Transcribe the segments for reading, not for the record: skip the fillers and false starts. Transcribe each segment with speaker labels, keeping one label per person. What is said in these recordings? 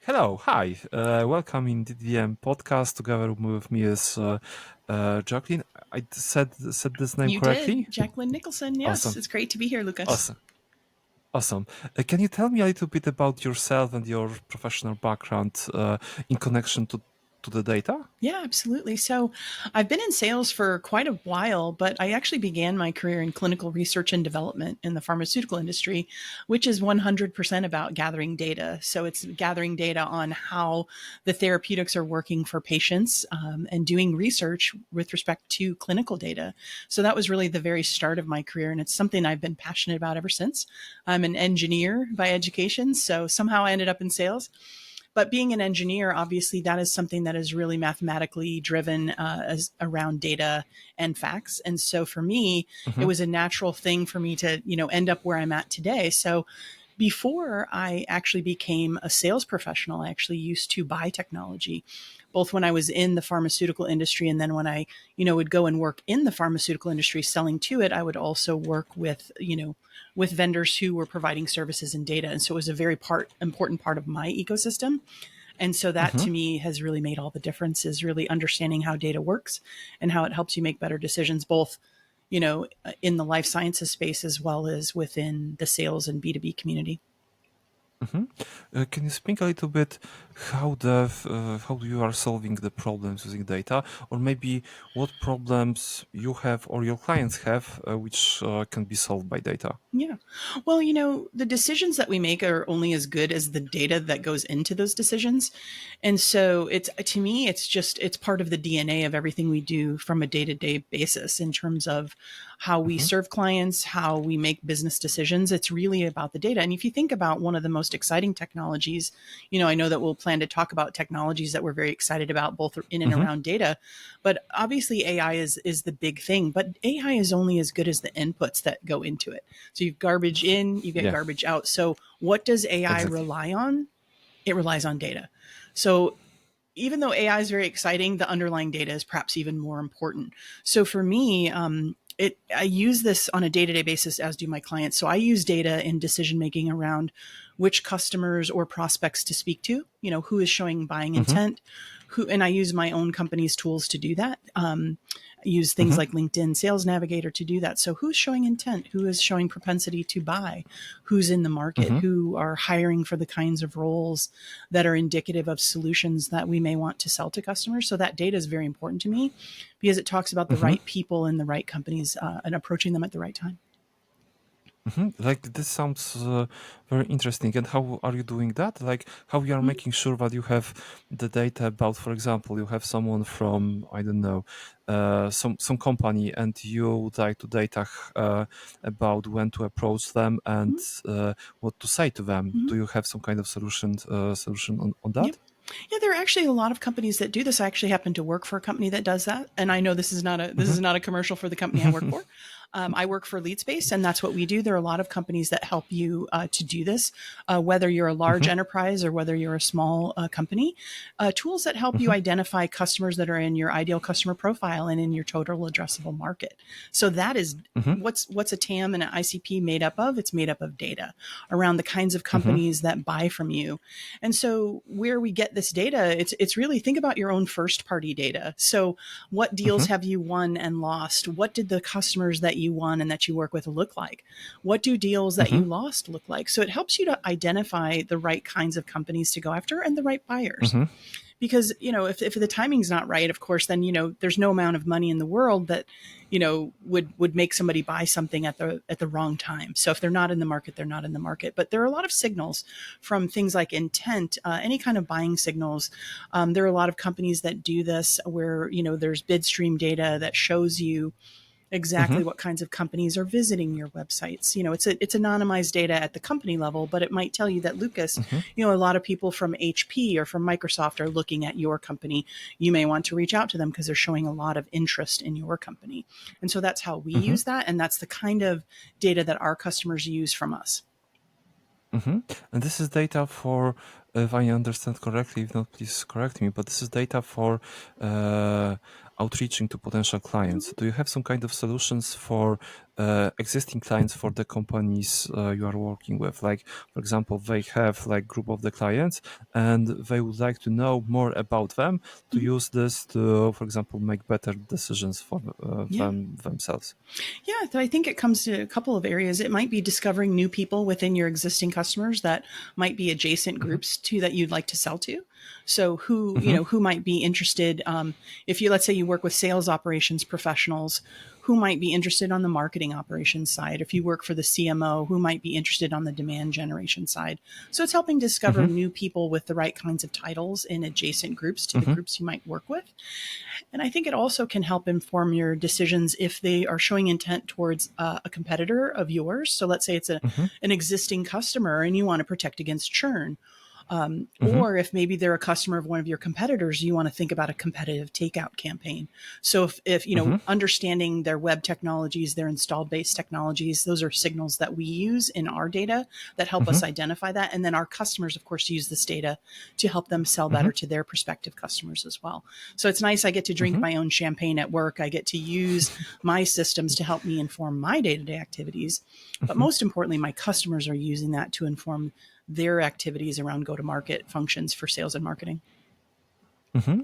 Speaker 1: Hello, hi. Welcome in DDM podcast. Together with me is Jacqueline. I said this name
Speaker 2: You did.
Speaker 1: correctly?
Speaker 2: Jacquelyn Nicholson. Yes,
Speaker 1: Awesome,
Speaker 2: it's great to be here, Lucas.
Speaker 1: awesome, awesome. Can you tell me a little bit about yourself and your professional background in connection to the data?
Speaker 2: Yeah, absolutely. So I've been in sales for quite a while, but I actually began my career in clinical research and development in the pharmaceutical industry, which is 100% about gathering data. So it's gathering data on how the therapeutics are working for patients and doing research with respect to clinical data. So that was really the very start of my career. And it's something I've been passionate about ever since. I'm an engineer by education. So somehow I ended up in sales. But being an engineer, obviously, that is something that is really mathematically driven as around data and facts. And so for me, it
Speaker 1: Mm-hmm,
Speaker 2: was a natural thing for me to, end up where I'm at today. So before I actually became a sales professional, I actually used to buy technology, both when I was in the pharmaceutical industry and then when I, would go and work in the pharmaceutical industry selling to it, I would also work with, with vendors who were providing services and data. And so it was a very important part of my ecosystem. And so that
Speaker 1: mm-hmm.
Speaker 2: to me has really made all the difference, is really understanding how data works and how it helps you make better decisions, both, in the life sciences space as well as within the sales and B2B community.
Speaker 1: Mm-hmm. Can you speak a little bit how you are solving the problems using data, or maybe what problems you have or your clients have, which can be solved by data?
Speaker 2: Yeah. Well, the decisions that we make are only as good as the data that goes into those decisions. And so to me, it's part of the DNA of everything we do from a day to day basis in terms of how we
Speaker 1: Mm-hmm,
Speaker 2: serve clients, how we make business decisions. It's really about the data. And if you think about one of the most exciting technologies, I know that we'll plan to talk about technologies that we're very excited about, both in and
Speaker 1: mm-hmm,
Speaker 2: around data, but obviously AI is the big thing, but AI is only as good as the inputs that go into it. So you garbage in, you get
Speaker 1: yeah,
Speaker 2: garbage out. So what does AI
Speaker 1: exactly.
Speaker 2: rely on? It relies on data. So even though AI is very exciting, the underlying data is perhaps even more important. So for me, I use this on a day-to-day basis, as do my clients. So I use data in decision making around which customers or prospects to speak to. Who is showing buying
Speaker 1: Mm-hmm,
Speaker 2: intent, and I use my own company's tools to do that. I use things
Speaker 1: mm-hmm,
Speaker 2: like LinkedIn Sales Navigator to do that. So who's showing intent? Who is showing propensity to buy? Who's in the market?
Speaker 1: mm-hmm,
Speaker 2: Who are hiring for the kinds of roles that are indicative of solutions that we may want to sell to customers? So that data is very important to me because it talks about the
Speaker 1: mm-hmm.
Speaker 2: right people in the right companies and approaching them at the right time.
Speaker 1: Like this sounds very interesting. And how are you doing that? Like how you are
Speaker 2: Mhm.
Speaker 1: making sure that you have the data about, for example, you have someone from, I don't know, some company, and you would like to data about when to approach them and
Speaker 2: Mhm.
Speaker 1: what to say to them.
Speaker 2: Mhm.
Speaker 1: Do you have some kind of solution on
Speaker 2: Yep.
Speaker 1: that?
Speaker 2: Yeah, there are actually a lot of companies that do this. I actually happen to work for a company that does that, and I know this
Speaker 1: Mm-hmm,
Speaker 2: is not a commercial for the company I work for. I work for LeadSpace, and that's what we do. There are a lot of companies that help you to do this, whether you're a large
Speaker 1: mm-hmm,
Speaker 2: enterprise or whether you're a small company. Tools that help you
Speaker 1: mm-hmm,
Speaker 2: identify customers that are in your ideal customer profile and in your total addressable market. So that is
Speaker 1: mm-hmm,
Speaker 2: what's a TAM and an ICP made up of? It's made up of data around the kinds of
Speaker 1: mm-hmm,
Speaker 2: companies that buy from you. And so where we get this data, it's really, think about your own first party data. So what
Speaker 1: mm-hmm,
Speaker 2: deals have you won and lost? What did the customers that you won and that you work with look like? What do deals that
Speaker 1: mm-hmm,
Speaker 2: you lost look like? So it helps you to identify the right kinds of companies to go after and the right buyers.
Speaker 1: mm-hmm,
Speaker 2: Because if the timing's not right, of course, then there's no amount of money in the world that would make somebody buy something at the wrong time. So if they're not in the market, they're not in the market. But there are a lot of signals from things like intent, any kind of buying signals. There are a lot of companies that do this where there's bid stream data that shows you
Speaker 1: mm-hmm,
Speaker 2: exactly what kinds of companies are visiting your websites. It's anonymized data at the company level, but it might tell you that, Lucas,
Speaker 1: mm-hmm,
Speaker 2: a lot of people from HP or from Microsoft are looking at your company. You may want to reach out to them because they're showing a lot of interest in your company. And so that's how we
Speaker 1: mm-hmm.
Speaker 2: use that. And that's the kind of data that our customers use from us.
Speaker 1: Mm-hmm. And this is data for, if I understand correctly, if not, please correct me, but this is data for uh, outreaching to potential clients. Do you have some kind of solutions for existing clients for the companies you are working with. Like, for example, they have like group of the clients and they would like to know more about them to
Speaker 2: Mhm.
Speaker 1: use this to, for example, make better decisions for
Speaker 2: Yeah.
Speaker 1: themselves.
Speaker 2: Yeah, I think it comes to a couple of areas. It might be discovering new people within your existing customers that might be adjacent
Speaker 1: Mm-hmm.
Speaker 2: groups to that you'd like to sell to. So who,
Speaker 1: Mm-hmm.
Speaker 2: who might be interested, if you, let's say you work with sales operations professionals, who might be interested on the marketing operations side? If you work for the CMO, who might be interested on the demand generation side? So it's helping discover
Speaker 1: Mm-hmm.
Speaker 2: new people with the right kinds of titles in adjacent groups to the
Speaker 1: Mm-hmm.
Speaker 2: groups you might work with. And I think it also can help inform your decisions if they are showing intent towards a competitor of yours. So let's say it's
Speaker 1: Mm-hmm.
Speaker 2: an existing customer and you want to protect against churn.
Speaker 1: Mm-hmm.
Speaker 2: Or if maybe they're a customer of one of your competitors, you want to think about a competitive takeout campaign. So if
Speaker 1: Mm-hmm.
Speaker 2: understanding their web technologies, their installed base technologies, those are signals that we use in our data that help
Speaker 1: Mm-hmm.
Speaker 2: us identify that. And then our customers, of course, use this data to help them sell
Speaker 1: Mm-hmm.
Speaker 2: better to their prospective customers as well. So it's nice. I get to drink
Speaker 1: Mm-hmm.
Speaker 2: my own champagne at work. I get to use my systems to help me inform my day-to-day activities. But
Speaker 1: Mm-hmm.
Speaker 2: most importantly, my customers are using that to inform their activities around go-to-market functions for sales and marketing.
Speaker 1: Mm-hmm.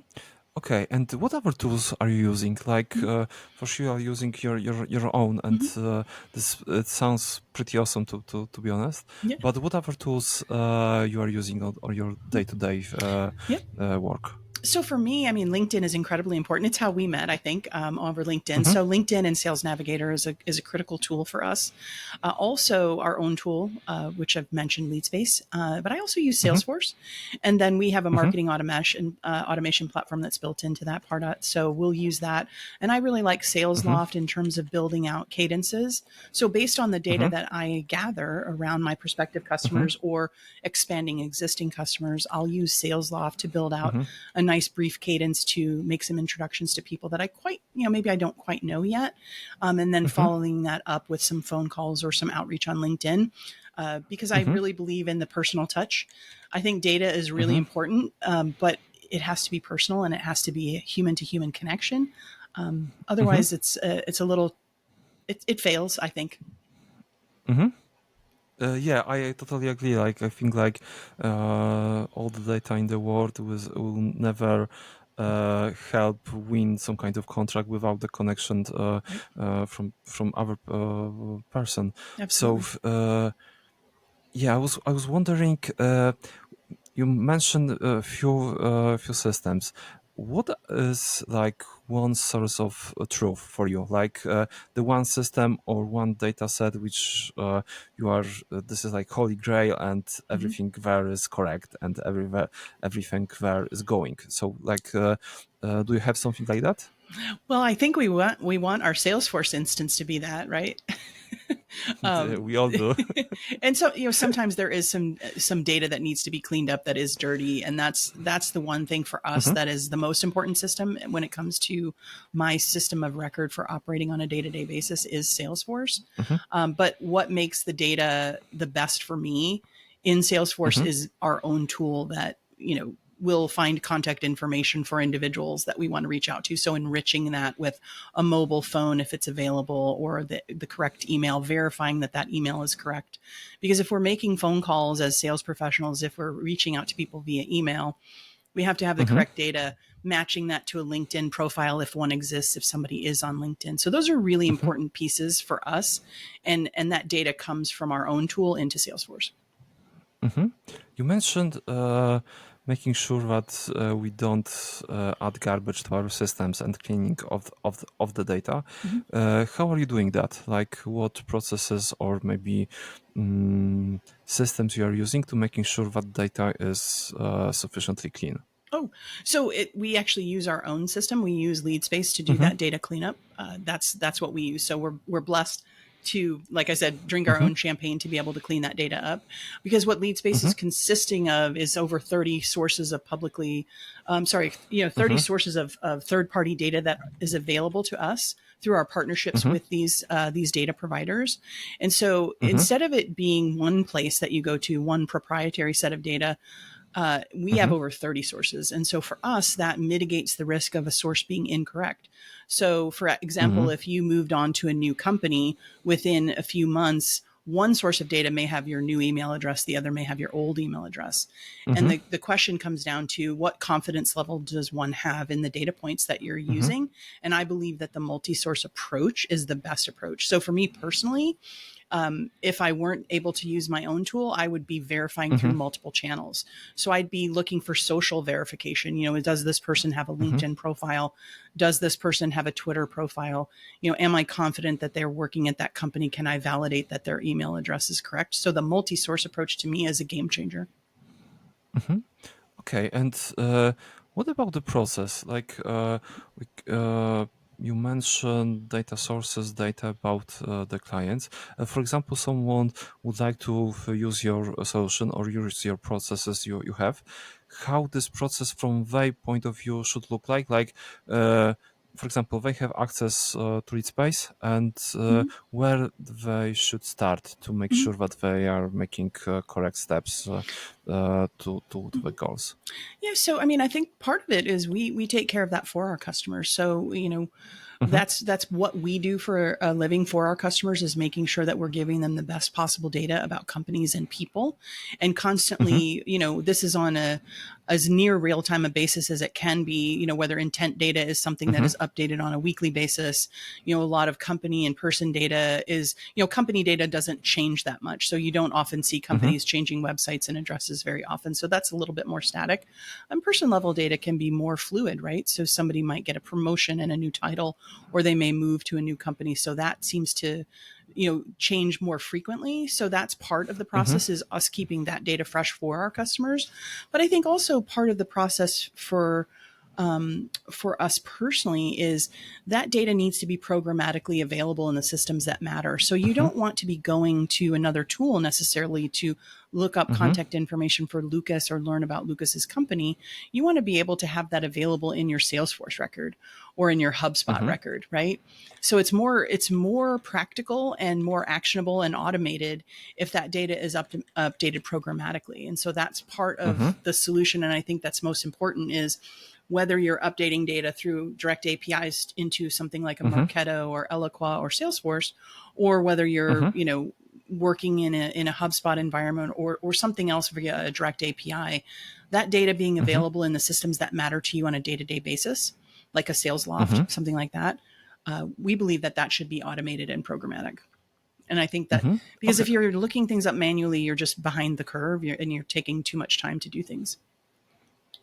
Speaker 1: Okay, and what other tools are you using? Like, for sure, you are using your own, and
Speaker 2: Mm-hmm.
Speaker 1: this it sounds pretty awesome to be honest.
Speaker 2: Yeah.
Speaker 1: But what other tools you are using on your day-to-day
Speaker 2: Yeah.
Speaker 1: work?
Speaker 2: So for me, I mean, LinkedIn is incredibly important. It's how we met, I think, over LinkedIn.
Speaker 1: Mm-hmm.
Speaker 2: So LinkedIn and Sales Navigator is a critical tool for us. Also, our own tool, which I've mentioned, LeadSpace, but I also use
Speaker 1: Mm-hmm.
Speaker 2: Salesforce, and then we have a
Speaker 1: Mm-hmm.
Speaker 2: marketing automation platform that's built into that part. So we'll use that, and I really like
Speaker 1: Mm-hmm.
Speaker 2: SalesLoft in terms of building out cadences. So based on the data
Speaker 1: Mm-hmm.
Speaker 2: that I gather around my prospective
Speaker 1: Mm-hmm.
Speaker 2: customers or expanding existing customers, I'll use SalesLoft to build out
Speaker 1: Mm-hmm.
Speaker 2: a nice brief cadence to make some introductions to people that I quite, maybe I don't quite know yet. And then
Speaker 1: Mm-hmm.
Speaker 2: following that up with some phone calls or some outreach on LinkedIn. Because I
Speaker 1: Mm-hmm.
Speaker 2: really believe in the personal touch. I think data is really
Speaker 1: Mm-hmm.
Speaker 2: important, but it has to be personal and it has to be a human to human connection.
Speaker 1: Mm-hmm.
Speaker 2: Otherwise, it's a little it fails. I think.
Speaker 1: Mm-hmm. Yeah, I totally agree. Like, I think like all the data in the world will never help win some kind of contract without the connection
Speaker 2: Right.
Speaker 1: from other person. So
Speaker 2: Absolutely.
Speaker 1: yeah, I was wondering. You mentioned a few systems. What is like one source of truth for you? Like the one system or one data set which you are this is like holy grail and
Speaker 2: Mm-hmm.
Speaker 1: everything there is correct and everything there is going. So like, do you have something like that?
Speaker 2: Well, I think we want our Salesforce instance to be that, right?
Speaker 1: We all do.
Speaker 2: And so sometimes there is some data that needs to be cleaned up that is dirty, and that's the one thing for us
Speaker 1: Hmm.
Speaker 2: that is the most important system when it comes to my system of record for operating on a day-to-day basis is Salesforce.
Speaker 1: Hmm.
Speaker 2: But what makes the data the best for me in Salesforce
Speaker 1: Hmm.
Speaker 2: is our own tool that will find contact information for individuals that we want to reach out to. So enriching that with a mobile phone if it's available, or the correct email, verifying that email is correct. Because if we're making phone calls as sales professionals, if we're reaching out to people via email, we have to have the
Speaker 1: Hmm.
Speaker 2: correct data, matching that to a LinkedIn profile if one exists, if somebody is on LinkedIn. So those are really
Speaker 1: Hmm.
Speaker 2: important pieces for us. And that data comes from our own tool into Salesforce.
Speaker 1: Hmm. You mentioned making sure that we don't add garbage to our systems and cleaning of the data.
Speaker 2: Mm-hmm.
Speaker 1: How are you doing that? Like, what processes or maybe systems you are using to making sure that data is sufficiently clean?
Speaker 2: Oh, so we actually use our own system. We use LeadSpace to do
Speaker 1: Hmm.
Speaker 2: that data cleanup. That's what we use. So we're blessed to, like I said, drink our
Speaker 1: Hmm.
Speaker 2: own champagne to be able to clean that data up. Because what LeadSpace
Speaker 1: Hmm.
Speaker 2: is consisting of is over 30 sources of 30
Speaker 1: Hmm.
Speaker 2: sources of third party data that is available to us through our partnerships
Speaker 1: Hmm.
Speaker 2: with these data providers. And so
Speaker 1: Hmm.
Speaker 2: instead of it being one place that you go to, one proprietary set of data, we have
Speaker 1: Hmm.
Speaker 2: over 30 sources. And so for us, that mitigates the risk of a source being incorrect. So, for example,
Speaker 1: Mm-hmm.
Speaker 2: if you moved on to a new company within a few months, one source of data may have your new email address, the other may have your old email address. And
Speaker 1: Mm-hmm.
Speaker 2: the question comes down to what confidence level does one have in the data points that you're
Speaker 1: Mm-hmm.
Speaker 2: using? And I believe that the multi source approach is the best approach. So, for me personally, if I weren't able to use my own tool, I would be verifying through
Speaker 1: Mm-hmm.
Speaker 2: multiple channels. So I'd be looking for social verification. Does this person have a
Speaker 1: Mm-hmm.
Speaker 2: LinkedIn profile? Does this person have a Twitter profile? Am I confident that they're working at that company? Can I validate that their email address is correct? So the multi-source approach to me is a game changer.
Speaker 1: Mm-hmm. Okay, and what about the process? Like you mentioned data sources, data about the clients. For example, someone would like to use your solution or use your processes you have. How this process from their point of view should look like? For example, they have access to its space and
Speaker 2: Mm-hmm.
Speaker 1: where they should start to make
Speaker 2: Mm-hmm.
Speaker 1: sure that they are making correct steps to the goals.
Speaker 2: Yeah, so I mean, I think part of it is we take care of that for our customers. So
Speaker 1: Mhm,
Speaker 2: that's what we do for a living for our customers, is making sure that we're giving them the best possible data about companies and people, and
Speaker 1: mhm,
Speaker 2: constantly, this is on a as near real time a basis as it can be. Whether intent data is something that
Speaker 1: mhm,
Speaker 2: is updated on a weekly basis. A lot of company and person data is, company data doesn't change that much, so you don't often see
Speaker 1: mhm,
Speaker 2: companies changing websites and addresses very often, so that's a little bit more static. And person level data can be more fluid, right? So somebody might get a promotion and a new title, or they may move to a new company. So that seems to, change more frequently. So that's part of the
Speaker 1: mhm,
Speaker 2: process, is us keeping that data fresh for our customers. But I think also part of the process for us personally is that data needs to be programmatically available in the systems that matter. So you
Speaker 1: mhm,
Speaker 2: don't want to be going to another tool necessarily to look up
Speaker 1: mhm,
Speaker 2: contact information for Lucas or learn about Lucas's company. You want to be able to have that available in your Salesforce record or in your HubSpot
Speaker 1: mhm,
Speaker 2: record, right? So it's more practical and more actionable and automated if that data is updated programmatically. And so that's part
Speaker 1: mhm,
Speaker 2: of the solution. And I think that's most important, is whether you're updating data through direct APIs into something like a
Speaker 1: mhm,
Speaker 2: Marketo or Eloqua or Salesforce, or whether you're,
Speaker 1: mhm,
Speaker 2: working in a HubSpot environment or something else via a direct API, that data being
Speaker 1: mhm,
Speaker 2: available in the systems that matter to you on a day-to-day basis, like a sales loft,
Speaker 1: mhm.
Speaker 2: something like that, we believe that that should be automated and programmatic. And I think that,
Speaker 1: Mhm.
Speaker 2: because
Speaker 1: Okay.
Speaker 2: if you're looking things up manually, you're just behind the curve, and you're taking too much time to do things.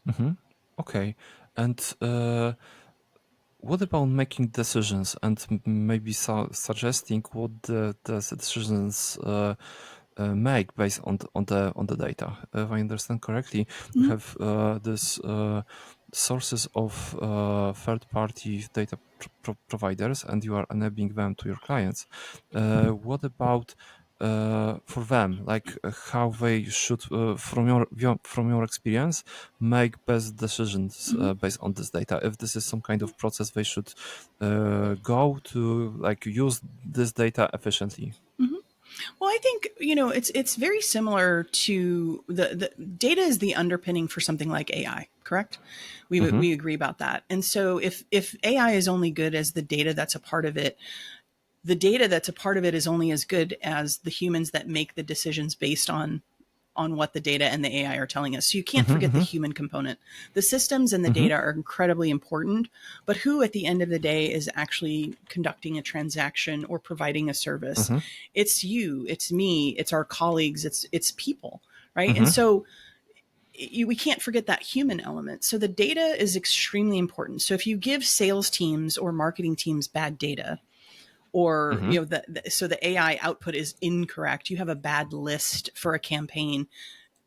Speaker 1: Mhm. Okay. And what about making decisions and maybe suggesting what the decisions make based on the data? If I understand correctly, you
Speaker 2: Mm-hmm.
Speaker 1: have this sources of third-party data providers, and you are enabling them to your clients. What about for them, like how they should, from your experience, make best decisions
Speaker 2: Mm-hmm.
Speaker 1: based on this data? If this is some kind of process they should go to, like use this data efficiently.
Speaker 2: Mm-hmm. Well, I think, it's very similar to the data is the underpinning for something like AI, correct? We
Speaker 1: Mm-hmm,
Speaker 2: we agree about that. And so if AI is only good as the data that's a part of it, the data that's a part of it is only as good as the humans that make the decisions based on what the data and the AI are telling us. So you can't forget the
Speaker 1: mm-hmm,
Speaker 2: human component. The systems and the
Speaker 1: mm-hmm,
Speaker 2: data are incredibly important, but who at the end of the day is actually conducting a transaction or providing a service?
Speaker 1: mm-hmm,
Speaker 2: It's you, it's me, it's our colleagues, it's people, right? And
Speaker 1: mm-hmm,
Speaker 2: so we can't forget that human element. So the data is extremely important. So if you give sales teams or marketing teams bad data, or
Speaker 1: mm-hmm,
Speaker 2: so the AI output is incorrect, you have a bad list for a campaign,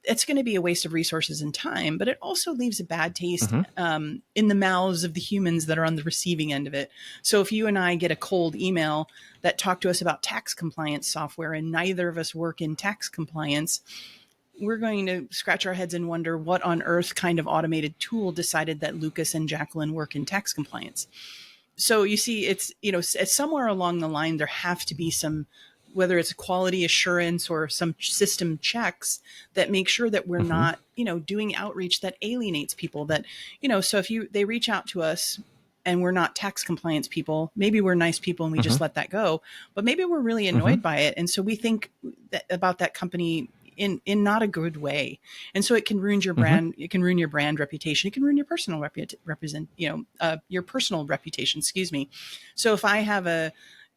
Speaker 2: it's going to be a waste of resources and time, but it also leaves a bad taste
Speaker 1: mm-hmm,
Speaker 2: in the mouths of the humans that are on the receiving end of it. So if you and I get a cold email that talk to us about tax compliance software, and neither of us work in tax compliance, we're going to scratch our heads and wonder what on earth kind of automated tool decided that Lucas and Jacquelyn work in tax compliance. So you see, it's, somewhere along the line there have to be some, whether it's quality assurance or some system checks that make sure that we're not, doing outreach that alienates people. That, so if they reach out to us and we're not tax compliance people. Maybe we're nice people and we just let that go, but maybe we're really annoyed by it. And so we think about that company in not a good way. And so it can ruin your brand. It can ruin your brand reputation. It can ruin your personal your personal reputation, excuse me. So if I have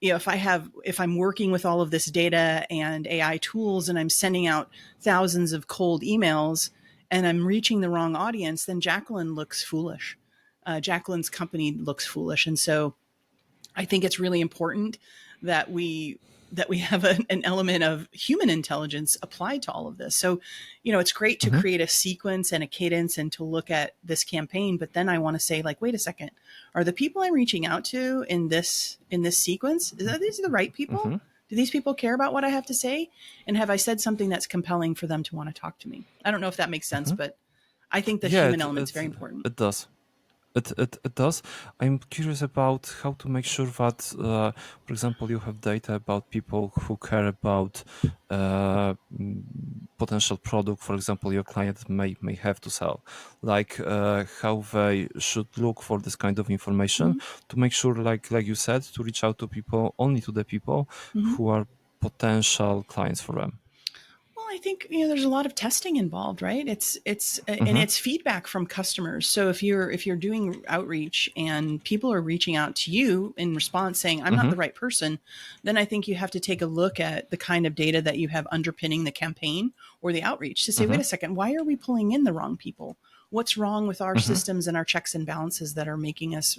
Speaker 2: if I'm working with all of this data and AI tools and I'm sending out thousands of cold emails and I'm reaching the wrong audience, then Jacquelyn looks foolish. Jacquelyn's company looks foolish. And so I think it's really important that we have an element of human intelligence applied to all of this. So, it's great to create a sequence and a cadence and to look at this campaign, but then I want to say, like, wait a second, are the people I'm reaching out to in this sequence, are these the right people? Do these people care about what I have to say? And have I said something that's compelling for them to want to talk to me? I don't know if that makes sense, but I think the
Speaker 1: Yeah,
Speaker 2: human element is very important.
Speaker 1: it does. It does. I'm curious about how to make sure that, for example, you have data about people who care about potential product, for example, your client may have to sell, like how they should look for this kind of information to make sure, like you said, to reach out to people, only to the people who are potential clients for them.
Speaker 2: Well, I think there's a lot of testing involved, right? And it's feedback from customers. So if you're doing outreach and people are reaching out to you in response saying I'm not the right person, then I think you have to take a look at the kind of data that you have underpinning the campaign or the outreach to say, wait a second, why are we pulling in the wrong people? What's wrong with our systems and our checks and balances that are making us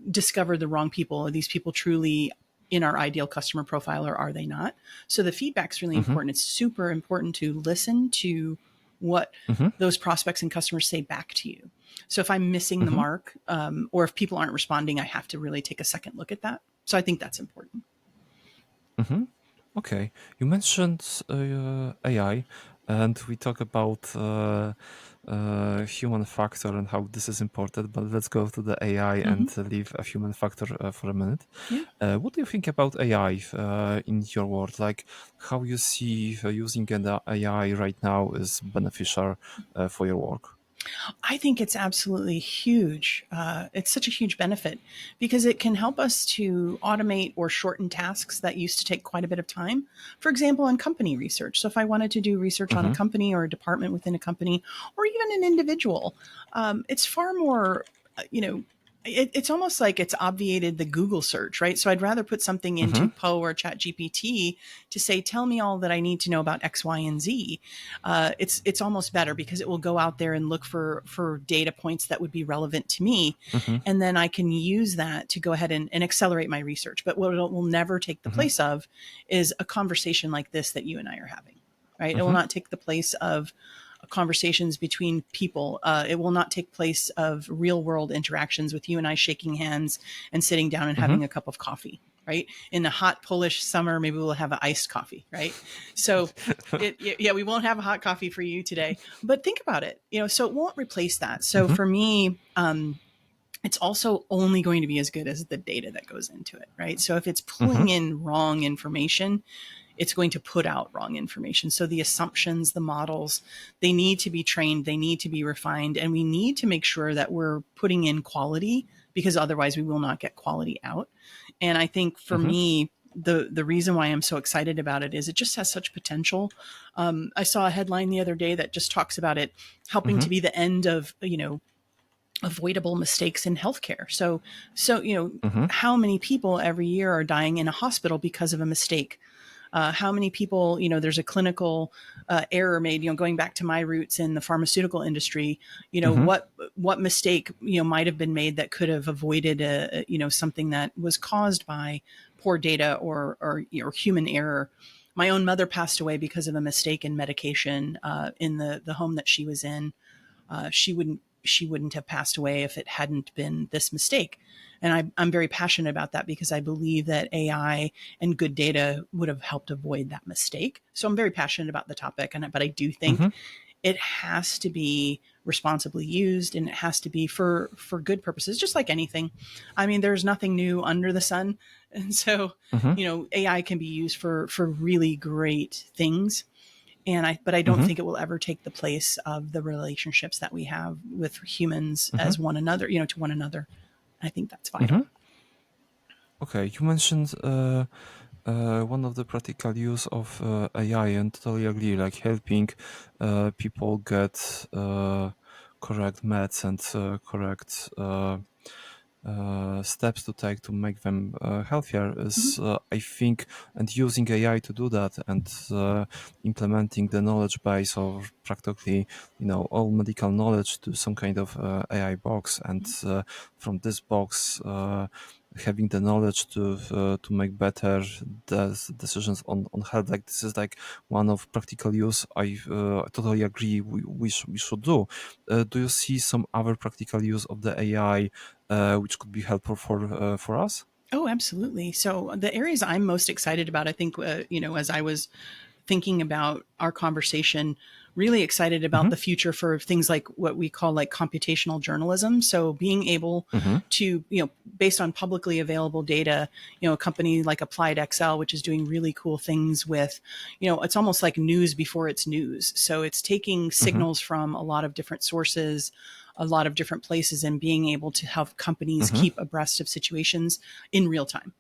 Speaker 2: discover the wrong people? Are these people truly in our ideal customer profile or are they not? So the feedback's really important. It's super important to listen to what those prospects and customers say back to you. So if I'm missing the mark, or if people aren't responding, I have to really take a second look at that. So I think that's important.
Speaker 1: Okay, you mentioned AI, and we talk about human factor and how this is important. But let's go to the AI and leave a human factor for a minute.
Speaker 2: Yeah.
Speaker 1: What do you think about AI in your world? Like how you see using an AI right now is beneficial for your work?
Speaker 2: I think it's absolutely huge. It's such a huge benefit because it can help us to automate or shorten tasks that used to take quite a bit of time. For example, in company research. So if I wanted to do research on a company or a department within a company or even an individual, it's far more, it's almost like it's obviated the Google search, right? So I'd rather put something into Poe or Chat GPT to say, tell me all that I need to know about X, Y, and Z. It's almost better because it will go out there and look for data points that would be relevant to me. And then I can use that to go ahead and accelerate my research. But what it will never take the place of is a conversation like this that you and I are having, right? It will not take the place of conversations between people. It will not take place of real world interactions with you and I shaking hands and sitting down and having a cup of coffee, right? In the hot Polish summer, maybe we'll have an iced coffee, right? So we won't have a hot coffee for you today, but think about it, so it won't replace that. So for me, it's also only going to be as good as the data that goes into it, right? So if it's pulling in wrong information, it's going to put out wrong information. So the assumptions, the models, they need to be trained, they need to be refined, and we need to make sure that we're putting in quality because otherwise we will not get quality out. And I think for me, the reason why I'm so excited about it is it just has such potential. I saw a headline the other day that just talks about it helping to be the end of, avoidable mistakes in healthcare. So, how many people every year are dying in a hospital because of a mistake? How many people, there's a clinical error made, going back to my roots in the pharmaceutical industry, what mistake, might have been made that could have avoided something that was caused by poor data or human error. My own mother passed away because of a mistake in medication in the home that she was in. She wouldn't have passed away if it hadn't been this mistake. And I'm very passionate about that because I believe that AI and good data would have helped avoid that mistake. So I'm very passionate about the topic, but I do think it has to be responsibly used and it has to be for good purposes, just like anything. I mean, there's nothing new under the sun. And so, AI can be used for really great things. But I don't
Speaker 1: Mm-hmm.
Speaker 2: think it will ever take the place of the relationships that we have with humans
Speaker 1: Mm-hmm.
Speaker 2: as one another, to one another. I think that's
Speaker 1: Mm-hmm.
Speaker 2: vital.
Speaker 1: Okay, you mentioned one of the practical use of AI, and totally agree, like helping people get correct meds and correct steps to take to make them healthier
Speaker 2: Mm-hmm.
Speaker 1: is, I think, and using AI to do that, and implementing the knowledge base or practically, all medical knowledge to some kind of AI box, and from this box, having the knowledge to make better decisions on health. Like this is like one of practical use. I totally agree. We should do. Do you see some other practical use of the AI which could be helpful for us?
Speaker 2: Oh, absolutely. So the areas I'm most excited about, I think, as I was thinking about our conversation, really excited about
Speaker 1: Mm-hmm.
Speaker 2: the future for things like what we call like computational journalism. So being able
Speaker 1: Mm-hmm.
Speaker 2: to, based on publicly available data, a company like Applied XL, which is doing really cool things with, it's almost like news before it's news. So it's taking
Speaker 1: Mm-hmm.
Speaker 2: signals from a lot of different sources, a lot of different places, and being able to have companies
Speaker 1: Mm-hmm.
Speaker 2: keep abreast of situations in real time.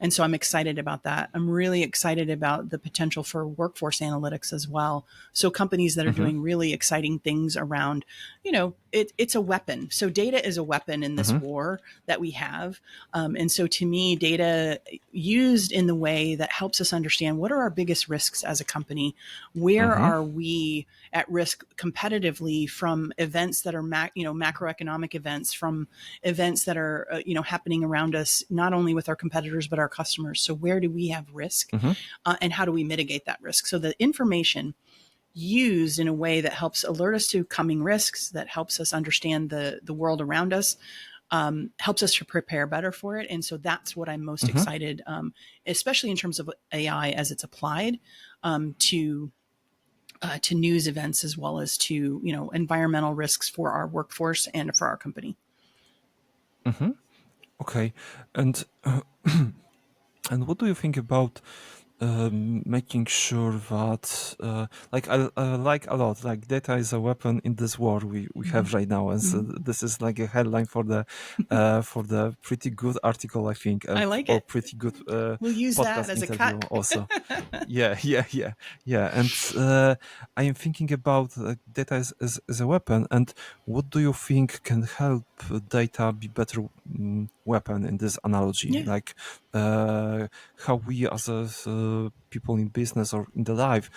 Speaker 2: And so I'm excited about that. I'm really excited about the potential for workforce analytics as well. So companies that are
Speaker 1: Mm-hmm.
Speaker 2: doing really exciting things around, it's a weapon. So data is a weapon in this
Speaker 1: Mm-hmm.
Speaker 2: war that we have. And so to me, data used in the way that helps us understand what are our biggest risks as a company, where
Speaker 1: Mm-hmm.
Speaker 2: are we at risk competitively from events that are macroeconomic events, from events that are happening around us, not only with our competitors but our customers. So where do we have risk,
Speaker 1: Mm-hmm.
Speaker 2: and how do we mitigate that risk? So the information used in a way that helps alert us to coming risks, that helps us understand the world around us, helps us to prepare better for it. And so that's what I'm most
Speaker 1: Mm-hmm.
Speaker 2: excited, especially in terms of AI as it's applied to news events, as well as to environmental risks for our workforce and for our company.
Speaker 1: Mm-hmm. Okay, and and what do you think about making sure that, like, I like a lot, like data is a weapon in this war we
Speaker 2: Mm-hmm.
Speaker 1: have right now, and so
Speaker 2: Mm-hmm.
Speaker 1: this is like a headline for the pretty good article, I think,
Speaker 2: I like
Speaker 1: or
Speaker 2: it.
Speaker 1: pretty good
Speaker 2: We'll use that
Speaker 1: podcast
Speaker 2: as a
Speaker 1: interview
Speaker 2: cut.
Speaker 1: also. Yeah, yeah. And I am thinking about data as a weapon, and what do you think can help data be better weapon in this analogy?
Speaker 2: Yeah.
Speaker 1: Like how we as people in business or in the life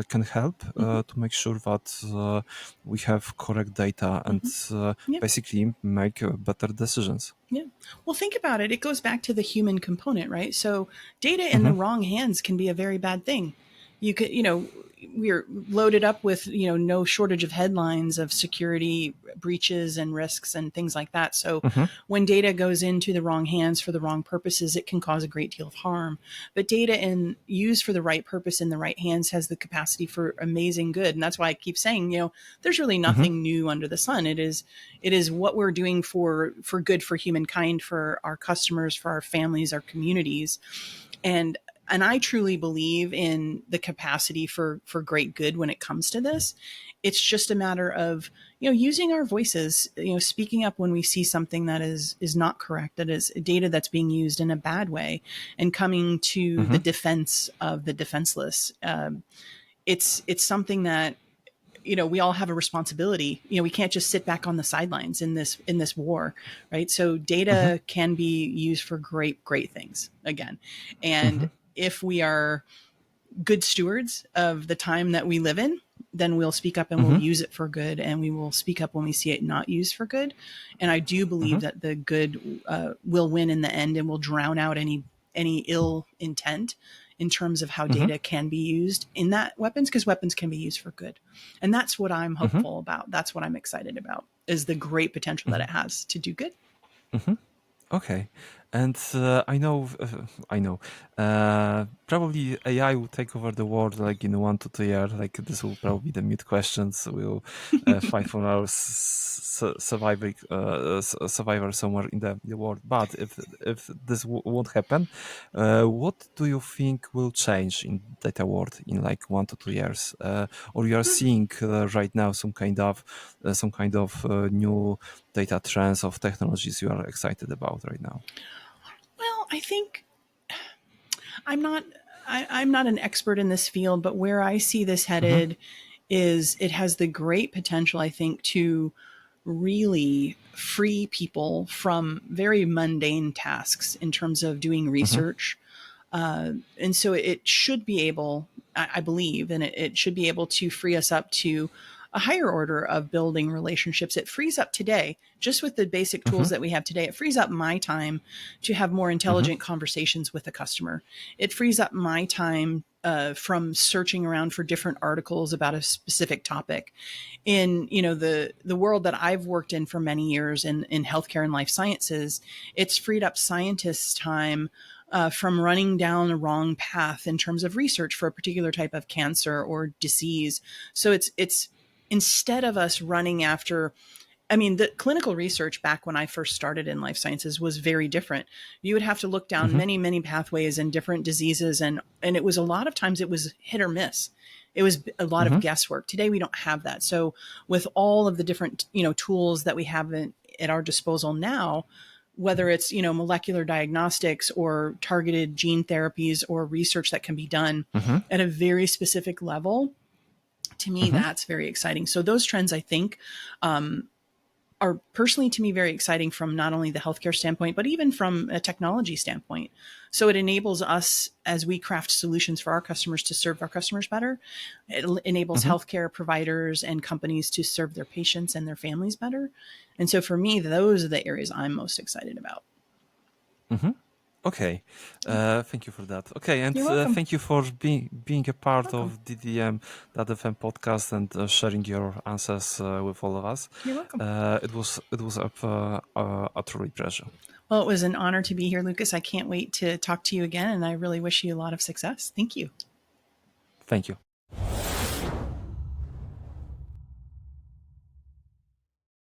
Speaker 1: can help
Speaker 2: Mm-hmm.
Speaker 1: to make sure that we have correct data and
Speaker 2: Mm-hmm. Yeah.
Speaker 1: basically make better decisions.
Speaker 2: Yeah. Well, think about it. It goes back to the human component, right? So data in the
Speaker 1: Mm-hmm.
Speaker 2: wrong hands can be a very bad thing. You could, we're loaded up with, no shortage of headlines of security breaches and risks and things like that. So
Speaker 1: Mm-hmm.
Speaker 2: when data goes into the wrong hands for the wrong purposes, it can cause a great deal of harm. But data used for the right purpose in the right hands has the capacity for amazing good. And that's why I keep saying, there's really
Speaker 1: Mm-hmm.
Speaker 2: nothing new under the sun. It is what we're doing for good for humankind, for our customers, for our families, our communities. And I truly believe in the capacity for great good when it comes to this. It's just a matter of using our voices, speaking up when we see something that is not correct, that is data that's being used in a bad way, and coming to
Speaker 1: Mm-hmm.
Speaker 2: the defense of the defenseless. It's something that we all have a responsibility. We can't just sit back on the sidelines in this war, right? So
Speaker 1: Mm-hmm.
Speaker 2: data can be used for great things again.
Speaker 1: Mm-hmm.
Speaker 2: And if we are good stewards of the time that we live in, then we'll speak up and we'll
Speaker 1: Mm-hmm.
Speaker 2: use it for good, and we will speak up when we see it not used for good. And I do believe
Speaker 1: Mm-hmm.
Speaker 2: that the good will win in the end, and will drown out any ill intent in terms of how
Speaker 1: Mm-hmm.
Speaker 2: data can be used in that weapons, because weapons can be used for good. And that's what I'm
Speaker 1: Mm-hmm.
Speaker 2: hopeful about. That's what I'm excited about, is the great potential that
Speaker 1: Mm-hmm.
Speaker 2: it has to do good.
Speaker 1: Mm-hmm. Okay. And I know. Probably AI will take over the world like in 1 to 2 years. Like this will probably be the mid questions. We'll fight for our survivor somewhere in the world. But if this won't happen, what do you think will change in data world in like 1 to 2 years? Or you are seeing right now some kind of new data trends of technologies you are excited about right now?
Speaker 2: Well, I think I'm not I'm not an expert in this field, but where I see this
Speaker 1: Mm-hmm,
Speaker 2: headed is it has the great potential, I think, to really free people from very mundane tasks in terms of doing
Speaker 1: mm-hmm,
Speaker 2: research. And so it should be able, I believe, and it should be able to free us up to a higher order of building relationships. It frees up today, just with the basic
Speaker 1: mm-hmm,
Speaker 2: tools that we have today, it frees up my time to have more
Speaker 1: mm-hmm,
Speaker 2: intelligent conversations with a customer. It frees up my time from searching around for different articles about a specific topic. In the world that I've worked in for many years in healthcare and life sciences, it's freed up scientists' time from running down a wrong path in terms of research for a particular type of cancer or disease. So it's instead of us running after, I mean, the clinical research back when I first started in life sciences was very different. You would have to look down
Speaker 1: mm-hmm,
Speaker 2: many pathways and different diseases, and it was a lot of times it was hit or miss. It was a lot of
Speaker 1: mm-hmm,
Speaker 2: guesswork. Today we don't have that. So with all of the different tools that we have at our disposal now, whether it's molecular diagnostics or targeted gene therapies or research that can be done
Speaker 1: mm-hmm,
Speaker 2: at a very specific level, to me
Speaker 1: mm-hmm,
Speaker 2: that's very exciting. So those trends, I think, are personally to me very exciting from not only the healthcare standpoint, but even from a technology standpoint. So it enables us as we craft solutions for our customers to serve our customers better. It enables
Speaker 1: mm-hmm,
Speaker 2: healthcare providers and companies to serve their patients and their families better. And so for me, those are the areas I'm most excited about.
Speaker 1: mm-hmm. Okay, thank you for that. Okay, and
Speaker 2: You're welcome.
Speaker 1: thank you for being a part
Speaker 2: Welcome.
Speaker 1: of DDM.fm podcast and sharing your answers with all of us.
Speaker 2: You're welcome.
Speaker 1: It was a truly pleasure.
Speaker 2: Well, it was an honor to be here, Lucas. I can't wait to talk to you again, and I really wish you a lot of success. Thank you.
Speaker 1: Thank you.